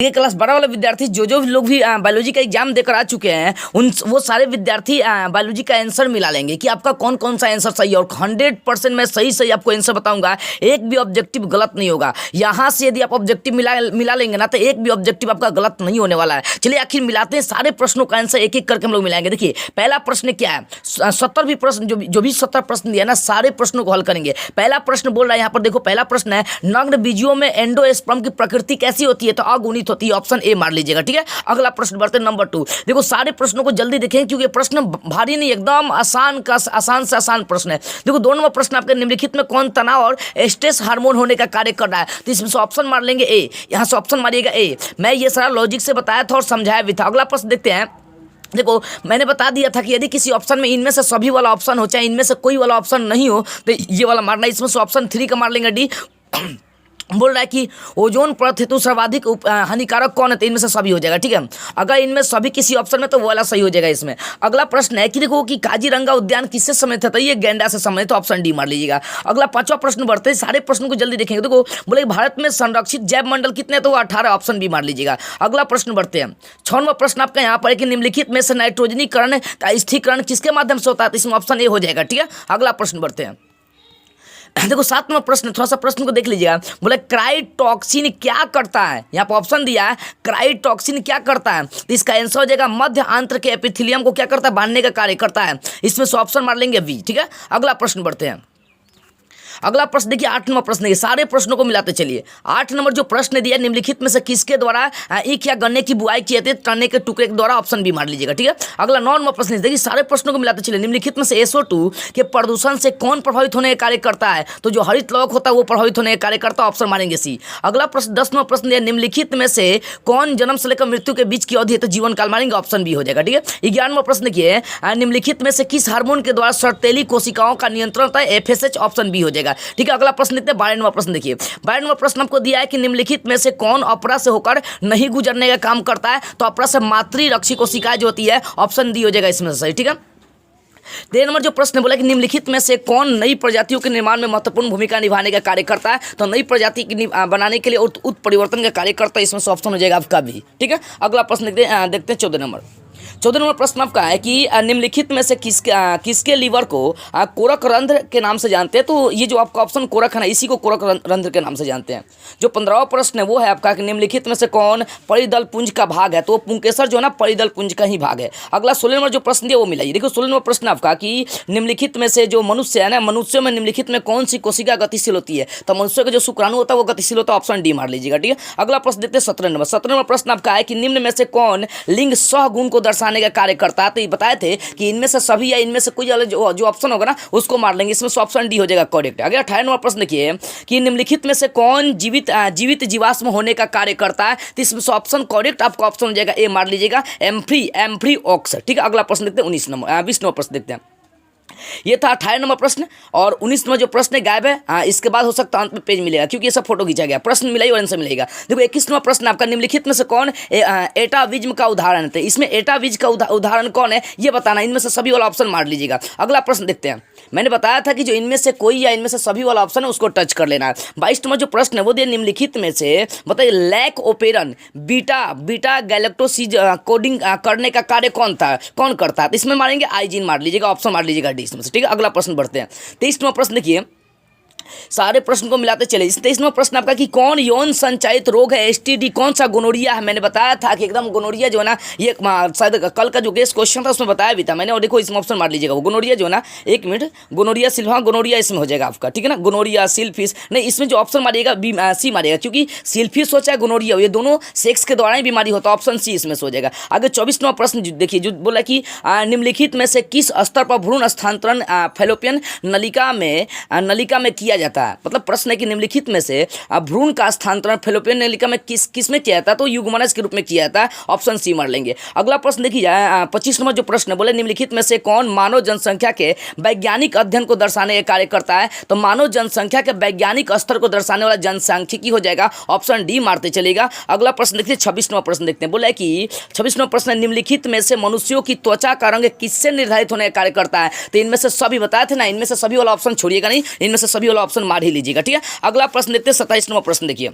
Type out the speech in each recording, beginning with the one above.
ये क्लास 12 वाले विद्यार्थी जो भी लोग भी बायोलॉजी का एग्जाम देकर आ चुके हैं वो सारे विद्यार्थी बायोलॉजी का आंसर मिला लेंगे कि आपका कौन कौन सा आंसर सही है, और 100% मैं सही आपको आंसर बताऊंगा, एक भी ऑब्जेक्टिव गलत नहीं होगा। यहाँ से यदि आप ऑब्जेक्टिव मिला लेंगे ना तो एक भी ऑब्जेक्टिव आपका गलत नहीं होने वाला है। चलिए आखिर मिलाते हैं, सारे प्रश्नों का आंसर एक एक करके हम लोग मिलाएंगे। देखिए पहला प्रश्न क्या है, 70 भी प्रश्न जो भी 70 प्रश्न दिया ना, सारे प्रश्नों को हल करेंगे। पहला प्रश्न बोल रहा है यहाँ पर, देखो पहला प्रश्न है, नग्न बीजियों में एंडोस्पर्म की प्रकृति कैसी होती है, तो अगुणित होती है, ऑप्शन ए मार लीजिएगा। ठीक है, अगला प्रश्न बढ़ते नंबर 2। देखो सारे प्रश्नों को जल्दी देखेंगे क्योंकि प्रश्न भारी नहीं, एकदम आसान से आसान प्रश्न है। देखो 2 नंबर प्रश्न आपके, निम्नलिखित में कौन तनाव और स्ट्रेस हार्मोन होने का कार्य कर रहा है, तो इसमें से ऑप्शन मार लेंगे ए, यहां से ऑप्शन मारिएगा ए। मैं ये सारा लॉजिक से बताया था और समझाया भी था। अगला प्रश्न देखते हैं। देखो मैंने बता दिया था कि यदि किसी ऑप्शन में इनमें से सभी वाला ऑप्शन हो, चाहे इनमें से कोई वाला ऑप्शन नहीं हो, तो ये वाला मारना। इसमें से ऑप्शन 3 का मार लेंगे डी। बोल रहा है कि ओजोन परत हेतु सर्वाधिक हानिकारक कौन है, तो इनमें से सभी हो जाएगा। ठीक है, अगर इनमें सभी किसी ऑप्शन में तो वो वाला सही हो जाएगा इसमें। अगला प्रश्न है कि देखो कि काजीरंगा उद्यान किससे संबंधित है, तो ये गैंडा से संबंधित, तो ऑप्शन डी मार लीजिएगा। अगला 5वां प्रश्न बढ़ते हैं, सारे प्रश्नों को जल्दी देखेंगे। देखो बोले भारत में संरक्षित जैव मंडल कितने, तो 18, ऑप्शन बी मार लीजिएगा। अगला प्रश्न बढ़ते हैं, 6वां प्रश्न आपका यहाँ पर है कि निम्नलिखित में से नाइट्रोजनीकरण का स्थिरीकरण किसके माध्यम से होता है, तो इसमें ऑप्शन ए हो जाएगा। ठीक है, अगला प्रश्न बढ़ते हैं। देखो 7वां प्रश्न, थोड़ा सा प्रश्न को देख लीजिएगा। बोले क्राइटॉक्सिन क्या करता है, यहाँ पर ऑप्शन दिया है क्राइटॉक्सिन क्या करता है, तो इसका आंसर हो जाएगा मध्य आंत्र के एपिथेलियम को क्या करता है, बांधने का कार्य करता है। इसमें से ऑप्शन मार लेंगे बी। ठीक है, अगला प्रश्न बढ़ते हैं। अगला प्रश्न देखिए 8 नंबर प्रश्न, सारे प्रश्नों को मिलाते चलिए। 8 नंबर जो प्रश्न दिया, निम्नलिखित में से किसके द्वारा ईख या गन्ने की बुआई किए थे, तने के टुकड़े के द्वारा, ऑप्शन बी मार लीजिएगा। ठीक है, अगला 9 नंबर प्रश्न देखिए, सारे प्रश्नों को मिलाते चलिए। निम्नलिखित में से SO2 के प्रदूषण से कौन प्रभावित होने का कार्य करता है, तो जो हरित लवक होता है वो प्रभावित होने का कार्य करता है, ऑप्शन मारेंगे सी। अगला प्रश्न 10 नंबर प्रश्न दिया, निम्नलिखित में से कौन जन्म से लेकर मृत्यु के बीच की अवधि है, तो जीवन काल मारेंगे, ऑप्शन बी हो जाएगा। ठीक है, 11 नंबर प्रश्न देखिए, निम्नलिखित में से किस हार्मोन के द्वारा सर्तेली कोशिकाओं का नियंत्रण होता है, FSH, ऑप्शन बी हो जाएगा। ठीक है, अगला प्रश्न देखते हैं 12वां प्रश्न देखिए। 12वां प्रश्न आपको दिया है कि निम्नलिखित में से कौन अपरा से होकर नहीं गुजरने का काम करता है, तो अपरा से मातृरक्षी कोशिकाएं जो होती है, ऑप्शन डी हो जाएगा इसमें से सही। ठीक है, 13 नंबर जो प्रश्न बोला कि निम्नलिखित में से कौन नई प्रजातियों के निर्माण में महत्वपूर्ण भूमिका निभाने का कार्य करता है, तो नई प्रजाति बनाने के लिए उत्परिवर्तन का कार्य करता है, इसमें से ऑप्शन हो जाएगा आपका भी। ठीक है, अगला प्रश्न देखते हैं 14 नंबर। 14 नंबर प्रश्न आपका है कि निम्नलिखित में से किसके लीवर को कोरक रंध्र के नाम से जानते हैं, तो ये जो आपका ऑप्शन कोरक है ना, इसी को कोरक रंध्र के नाम से जानते हैं। जो 15वां प्रश्न है वो है आपका कि निम्नलिखित में से कौन परिदल पुंज का भाग है, तो पुंकेसर जो है ना परिदल पुंज का ही भाग है। अगला 16 नंबर जो प्रश्न दिया वो मिलाइए। देखो 16 नंबर प्रश्न आपका कि निम्नलिखित में से जो मनुष्य है ना, मनुष्यों में निम्नलिखित में कौन सी कोशिका गतिशील होती है, तो मनुष्य का जो शुक्राणु होता है वो गतिशील होता है, ऑप्शन डी मार लीजिएगा। ठीक है, अगला प्रश्न देखते हैं 17 नंबर। 17 नंबर प्रश्न आपका है कि निम्न में से कौन लिंग सहगुण को दर्शाने का कार्य करता है, तो ये बताए थे कि इनमें से सभी या इनमें से कोई जो ऑप्शन होगा ना उसको मार लेंगे, इसमें से ऑप्शन डी हो जाएगा करेक्ट। आगे 18 नंबर प्रश्न देखिए कि निम्नलिखित में से कौन जीवित जीवाश्म होने का कार्य करता है, तो इसमें से ऑप्शन करेक्ट आपका ऑप्शन हो जाएगा ए मार लीजिएगा, एम्फ्री ऑक्स। ठीक है, अगला प्रश्न देखते हैं 20 नंबर प्रश्न देखते हैं। ये था 18 नंबर प्रश्न, और 19 नंबर जो प्रश्न गायब है, इसके बाद हो सकता है अंत में पेज मिलेगा क्योंकि ये सब फोटो खींचा गया। प्रश्न मिलाइए और आंसर मिलेगा। देखो 21 नंबर प्रश्न आपका, निम्नलिखित में से कौन एटाविज्म का उदाहरण है, इसमें एटाविज का उदाहरण कौन है ये बताना, इनमें से सभी वाला ऑप्शन मार लीजिएगा। अगला प्रश्न देखते हैं। मैंने बताया था कि जो इनमें से कोई या इनमें से सभी वाला ऑप्शन है उसको टच कर लेना है। 22 नंबर जो प्रश्न है वो दिया, निम्नलिखित में से बताइए लैक ओपेरन बीटा गैलेक्टोसिज कोडिंग करने का कार्य कौन करता है, तो इसमें मारेंगे आइजीन मार लीजिएगा, ऑप्शन मार लीजिएगा डी इसमें से। ठीक है, अगला प्रश्न बढ़ते हैं। 23 नंबर प्रश्न देखिए, सारे प्रश्न को मिलाते चले। 23 नंबर प्रश्न आपका कि कौन यौन संचालित रोग है, STD, कौन सा गोनोरिया है। मैंने बताया था कि एकदम गोनोरिया जो है ना, ये शायद कल का जो गेस्ट क्वेश्चन था उसमें बताया भी था मैंने, और देखो इसमें ऑप्शन मार लीजिएगा। वो गोनोरिया जो है ना, एक मिनट, गोनोरिया सिल्वा गोनोरिया इसमें हो जाएगा आपका। ठीक है ना, गोनोरिया सिल्फिस नहीं, इसमें जो ऑप्शन मारिएगा बी सी मारिएगा, क्योंकि सिल्फिस हो चाहे गोनोरिया हो, ये दोनों सेक्स के द्वारा ही बीमारी होता है, ऑप्शन सी इसमें से हो जाएगा। आगे 24 नंबर प्रश्न देखिए, जो बोला कि निम्नलिखित में से किस स्तर पर भ्रूण स्थानांतरण फैलोपियन नलिका में किया जाता है, मतलब प्रश्न है कि निम्नलिखित में से भ्रूण का स्थानांतरण फैलोपियन नलिका में किस में किया जाता है, तो युग्मनज के रूप में किया जाता है, ऑप्शन सी मार लेंगे। अगला प्रश्न देखिए 25 नंबर जो प्रश्न है, बोले निम्नलिखित में से कौन मानव जनसंख्या के वैज्ञानिक अध्ययन को दर्शाने का कार्य करता है, तो मानव जनसंख्या के वैज्ञानिक स्तर को दर्शाने वाला जनसांख्यिकी हो जाएगा, ऑप्शन डी मारते चलेगा। अगला प्रश्न देखिए 26 नंबर प्रश्न देखते हैं। बोला कि 26 नंबर प्रश्न, निम्नलिखित में से मनुष्यों की त्वचा का रंग किससे निर्धारित होने का कार्य करता है, तो इनमें से सभी बताए थे ना, इनमें से सभी वाला ऑप्शन छोड़िएगा नहीं, इनमें से सभी वाला ऑप्शन मार ही लीजिएगा। ठीक है, अगला प्रश्न देखते हैं 27 नंबर प्रश्न देखिए।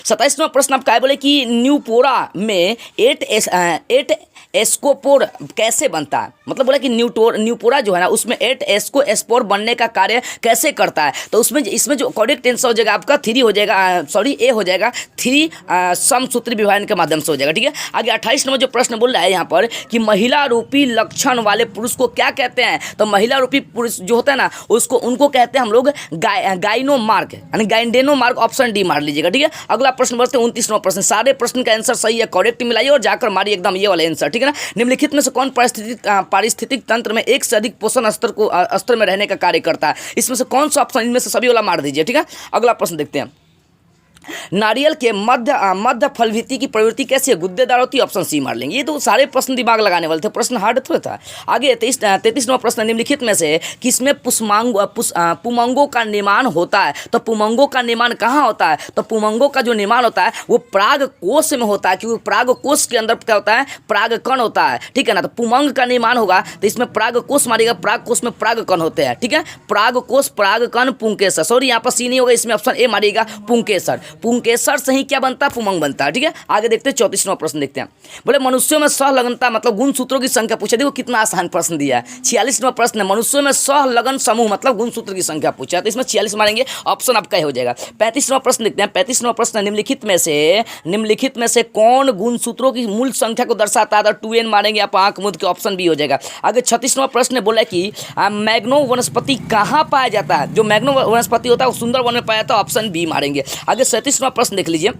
27वां प्रश्न आपका है, बोले कि न्यूपोरा में एट एस्कोपोर कैसे बनता है। मतलब बोला कि न्यूपोरा जो है ना उसमें 8 एस्कोस्पोर बनने का कार्य कैसे करता है। तो इसमें जो करेक्ट आंसर हो जाएगा आपका 3 हो जाएगा, ए हो जाएगा 3 समसूत्री विभाजन के माध्यम से हो जाएगा। ठीक है, आगे 28 नंबर जो प्रश्न बोल रहा है यहाँ पर कि महिला रूपी लक्षण वाले पुरुष को क्या कहते हैं। तो महिला रूपी पुरुष जो होता है ना उनको कहते हैं हम लोग गाइनोमार्क, यानी गाइंडेनोमार्क। ऑप्शन डी मार लीजिएगा। ठीक है, अगला प्रश्न बढ़ते हैं 29वां प्रश्न। सारे प्रश्न का आंसर सही है, करेक्ट मिलाइए और जाकर मारिए एकदम ये वाला आंसर। ठीक है ना, निम्नलिखित में से कौन पारिस्थितिक तंत्र में एक से अधिक पोषण स्तर में रहने का कार्य करता है। इसमें से कौन सा ऑप्शन, इनमें से सभी वाला मार दीजिए। ठीक है, अगला प्रश्न देखते हैं। नारियल के मध्य फलभित्ति की प्रवृत्ति कैसी है, गुद्देदार होती है। ऑप्शन सी मार लेंगे। ये तो सारे प्रश्न दिमाग लगाने वाले थे, प्रश्न हार्ड थोड़ा था। आगे 33वां प्रश्न, निम्नलिखित में से किसमें पुमंगों का निर्माण होता है। तो पुमंगों का निर्माण कहाँ होता है। तो पुमंगों का जो निर्माण होता है वो पराग कोश में होता है, क्योंकि पराग कोश के अंदर क्या होता है, पराग कण होता है। ठीक है ना, तो पुमंग का निर्माण होगा तो इसमें पराग कोश मारेगा, पराग कोश में पराग कण होते हैं। ठीक है, पराग कोश पराग कण पुंकेसर, सॉरी यहाँ पर सी नहीं होगा, इसमें ऑप्शन ए मारिएगा पुंकेसर। पुंकेसर से ही क्या बनता है, पुमंग बनता है। ठीक है, आगे देखते हैं 34वां प्रश्न देखते हैं। बोले मनुष्यों में सहलगनता मतलब गुणसूत्रों की संख्या पूछा। देखो कितना आसान प्रश्न दिया है। 46वां प्रश्न है, मनुष्यों में सहलगन समूह मतलब गुणसूत्र की संख्या पूछा, तो इसमें 46 मारेंगे, ऑप्शन आपका हो जाएगा। 35वां प्रश्न देखते हैं। 35वां प्रश्न, निम्नलिखित में से कौन गुणसूत्रों की मूल संख्या को दर्शाता है। तो 2n मारेंगे आप, आंख मूंद के, ऑप्शन बी हो जाएगा। आगे 36वां प्रश्न बोला कि मैग्नो वनस्पति कहाँ पाया जाता है। जो मैग्नो वनस्पति होता है वो सुंदर वन में पाया जाता है, ऑप्शन बी मारेंगे। आगे 37वां प्रश्न देख लीजिए।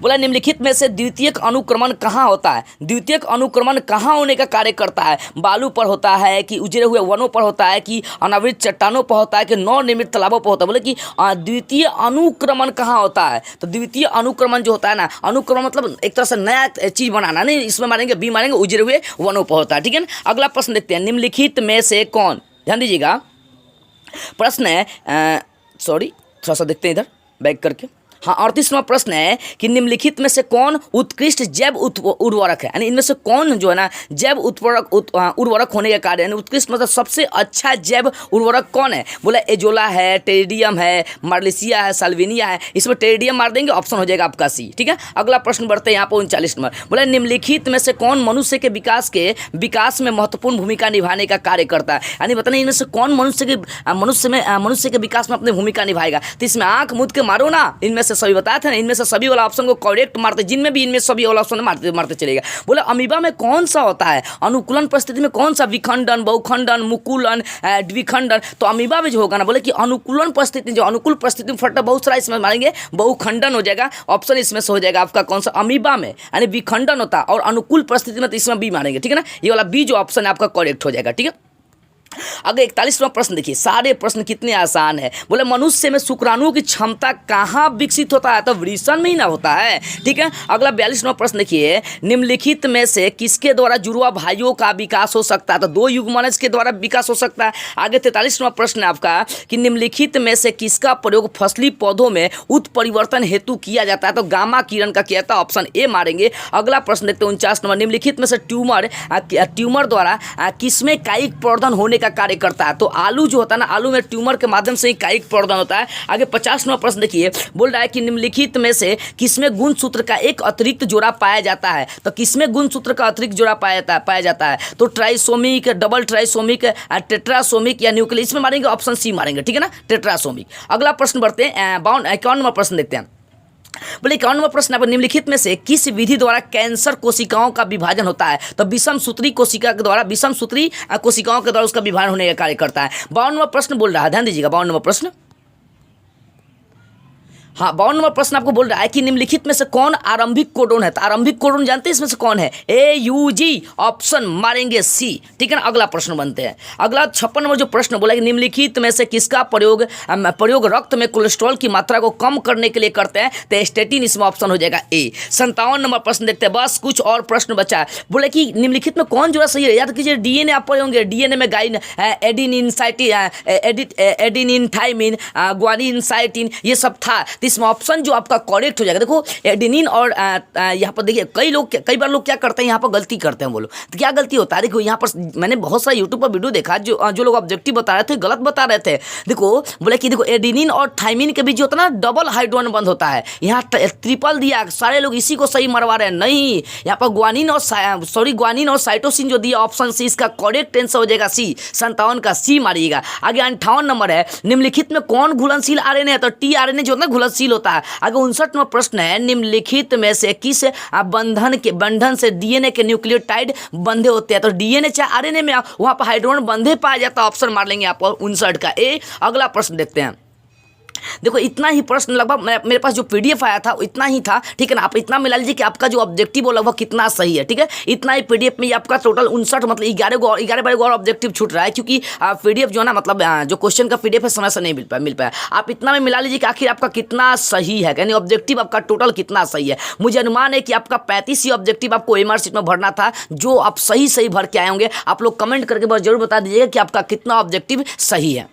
बोला निम्नलिखित में से द्वितीयक अनुक्रमण कहाँ होता है। द्वितीयक अनुक्रमण कहाँ होने का कार्य करता है। बालू पर होता है कि उजड़े हुए वनों पर होता है कि अनावृत चट्टानों पर होता है कि नवनिर्मित तालाबों पर होता है। बोले कि द्वितीय अनुक्रमण कहाँ होता है। तो द्वितीय अनुक्रमण जो होता है ना, अनुक्रमण मतलब एक तरह से नया चीज बनाना, नहीं, इसमें मारेंगे बी मारेंगे, उजड़े हुए वनों पर होता है। ठीक है ना, अगला प्रश्न देखते हैं। निम्नलिखित में से कौन, ध्यान दीजिएगा प्रश्न है, सॉरी थोड़ा सा देखते हैं इधर बैक करके। हाँ, 38वां प्रश्न है कि निम्नलिखित में से कौन उत्कृष्ट जैव उर्वरक है। यानी इनमें से कौन जो है ना जैव उर्वरक होने के कार्य, यानी उत्कृष्ट मतलब सबसे अच्छा जैव उर्वरक कौन है। बोला एजोला है, टेरिडियम है, मार्लिसिया है, साल्विनिया है। इसमें टेरिडियम मार देंगे, ऑप्शन हो जाएगा आपका सी। ठीक है, अगला प्रश्न बढ़ते हैं यहाँ पर 39 नंबर। बोला निम्नलिखित में से कौन मनुष्य के विकास में महत्वपूर्ण भूमिका निभाने का कार्य करता है। यानी बताना इनमें से कौन मनुष्य के विकास में अपनी भूमिका निभाएगा। तो इसमें आंख मूंद के मारो ना, इनमें से सभी बताया था ना, इनमें से सभी वाला ऑप्शन को करेक्ट मारते, जिनमें भी इनमें सभी वाला ऑप्शन मारते चलेगा। बोले अमीबा में कौन सा होता है, अनुकूलन परिस्थिति में कौन सा, विखंडन, बहुखंडन, मुकुलन, द्विखंडन। तो अमीबा में जो होगा ना, बोले कि अनुकूलन परिस्थिति, जो अनुकूल परिस्थिति में फटता बहुत सारा, इसमें मारेंगे बहुखंडन हो जाएगा, ऑप्शन इसमें से हो जाएगा आपका कौन सा, अमीबा में यानी विखंडन होता है और अनुकूल परिस्थिति में, तो इसमें बी मारेंगे। ठीक है ना, ये वाला बी जो ऑप्शन है आपका करेक्ट हो जाएगा। ठीक है, अगर 41वां प्रश्न देखिए, सारे प्रश्न कितने आसान है। बोले मनुष्य में शुक्राणुओं की क्षमता कहाँ विकसित होता है। तो वृषण में ही ना होता है। ठीक है, अगला 42वां प्रश्न देखिए, निम्नलिखित में से किसके द्वारा जुड़वा भाइयों का विकास हो सकता है। तो 2 युग्मनज के द्वारा विकास हो सकता है। आगे 43वां प्रश्न है आपका कि निम्नलिखित में से किसका प्रयोग फसली पौधों में उत्परिवर्तन हेतु किया जाता है। तो गामा किरण का किया था, ऑप्शन ए मारेंगे। अगला प्रश्न देखते हैं 49 नंबर। निम्नलिखित में से ट्यूमर द्वारा किसमें कायिक प्रवर्धन होने का कार्य करता है। तो आलू जो होता है ना, आलू में ट्यूमर के माध्यम से ही कायिक प्रवर्धन होता है। आगे 50वां प्रश्न देखिए, बोल रहा है कि निम्नलिखित में से किसमें गुणसूत्र का एक अतिरिक्त जोड़ा पाया जाता है। तो किसमें गुणसूत्र का अतिरिक्त जोड़ा पाया जाता है। तो ट्राइसोमिक, डबल ट्राइसोमिक, टेट्रासोमिक या न्यूक्लियस, इसमें मारेंगे ऑप्शन सी मारेंगे। ठीक है ना, टेट्रासोमिक। अगला प्रश्न बढ़ते हैं 51वां प्रश्न देखते हैं। बोले 51वां प्रश्न आपको, निम्नलिखित में से किस विधि द्वारा कैंसर कोशिकाओं का विभाजन होता है। तो विषम सूत्री कोशिका के द्वारा, विषम सूत्री कोशिकाओं के द्वारा उसका विभाजन होने का कार्य करता है। 52वां प्रश्न बोल रहा है, ध्यान दीजिएगा 52वां प्रश्न। हाँ, 52वां प्रश्न आपको बोल रहा है कि निम्नलिखित में से कौन आरंभिक कोडोन है। तो आरंभिक कोडोन जानते हैं इसमें से कौन है, AUG, ऑप्शन मारेंगे सी। ठीक है ना, अगला प्रश्न बनते हैं। अगला 56 नंबर जो प्रश्न बोला कि निम्नलिखित में से किसका प्रयोग रक्त में कोलेस्ट्रॉल की मात्रा को कम करने के लिए करते हैं। तो स्टेटिन, इसमें ऑप्शन हो जाएगा ए। 57 नंबर प्रश्न देखते हैं, बस कुछ और प्रश्न बचा है। बोले कि निम्नलिखित में कौन जोड़ा सही है। याद कीजिए DNA आप पढ़े होंगे, DNA में एडिनिन, थाइमिन, ग्वानिन, साइटिन, ये सब था। तो इसमें ऑप्शन जो आपका करेक्ट हो जाएगा, देखो एडेनिन और यहाँ पर देखिए कई बार लोग क्या करते हैं, यहाँ पर गलती करते हैं। बोलो तो क्या गलती होता है? देखो यहाँ पर मैंने बहुत सारा यूट्यूब पर वीडियो देखा, जो लोग ऑब्जेक्टिव बता रहे थे गलत बता रहे थे। देखो बोले कि देखो एडेनिन और थाइमिन के बीच जो होता है ना डबल हाइड्रोजन बंध होता है, यहाँ ट्रिपल दिया, सारे लोग इसी को सही मरवा रहे हैं। नहीं, यहाँ पर ग्वानिन और साइटोसिन जो दिया ऑप्शन सी, इसका करेक्ट आंसर हो जाएगा सी, 57 का सी मारिएगा। आगे 58 नंबर है, निम्नलिखित में कौन घुलनशील आरएनए है? तो टीआरएनए जो होता है घुलनशील होता है। आगे 59 नंबर प्रश्न है, निम्नलिखित में से किस बंधन से डीएनए के न्यूक्लियोटाइड बंधे होते हैं? तो डीएनए चाहे आरएनए में वहां पर हाइड्रोजन बंधे पाया जाता है, ऑप्शन मार लेंगे आप 59 का ए। अगला प्रश्न देखते हैं। देखो इतना ही प्रश्न लगभग मेरे पास जो पीडीएफ आया था इतना ही था, ठीक है ना। आप इतना मिला लीजिए कि आपका जो ऑब्जेक्टिव वो लगभग कितना सही है, ठीक है। इतना ही पीडीएफ में आपका टोटल 59 मतलब 11 और ऑब्जेक्टिव छूट रहा है, क्योंकि पीडीएफ जो है ना मतलब जो क्वेश्चन का पीडीएफ है समय से नहीं मिल पाया। आप इतना में मिला लीजिए कि आखिर आपका कितना सही है, यानी ऑब्जेक्टिव आपका टोटल कितना सही है। मुझे अनुमान है कि आपका 35 ही ऑब्जेक्टिव आपको एमआर शीट में भरना था, जो आप सही भर के आए होंगे। आप लोग कमेंट करके बस जरूर बता दीजिएगा कि आपका कितना ऑब्जेक्टिव सही है।